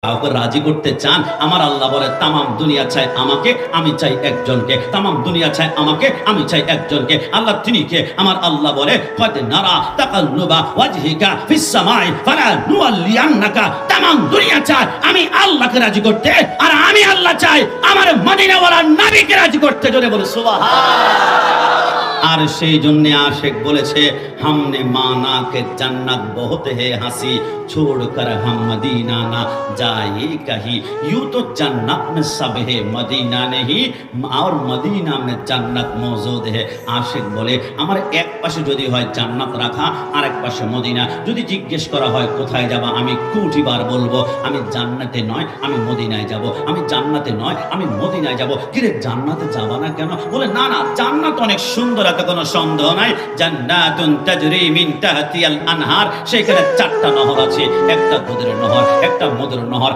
কাউকে রাজি করতে চান, আমার আল্লাহ বলে তামাম দুনিয়া চাই আমাকে, আমি চাই একজনকে। তামাম দুনিয়া চাই আমাকে, আমি চাই একজনকে। আল্লাহ তিনি কে? আমার আল্লাহ বলে কদ নারা তাকাল্লুবা ওয়াজহিকা ফিস সামাই ফালা নুওয়াল্লিয়ান্নাকা। তামাম দুনিয়া চাই আমি আল্লাহকে রাজি করতে, আর আমি আল্লাহ চাই আমার মদিনাওয়ালা নবীকে রাজি করতে। জোরে বলে সুবহান। আর সেই জন্য আশিক বলেছে हमने माना के जन्नत बहुत है हंसी छोड़कर हम मदीना ना जाए कहीं। यूं तो जन्नत में सब है मदीना नहीं और मदीना में जन्नत मौजूद है। আশিক বলে আমার এক পাশে যদি হয় জান্নাত রাখা, আর এক পাশে মদিনা। যদি জিজ্ঞেস করা হয় কোথায় যাবা, আমি কোটিবার বলবো আমি জান্নাতে নয় আমি মদিনায় যাব, আমি জান্নাতে নয় আমি মদিনায় যাব। কিরে জান্নাতে যাবা না কেন? বলে না না, জান্নাত অনেক সুন্দর, এতে কোনো সন্দেহ নাই। জান্নাতুন তাজরি মিন তাহতিয়াল আনহার, সেখানে 4টা নহর আছে, একটা দুধের নহর, একটা মধুর নহর।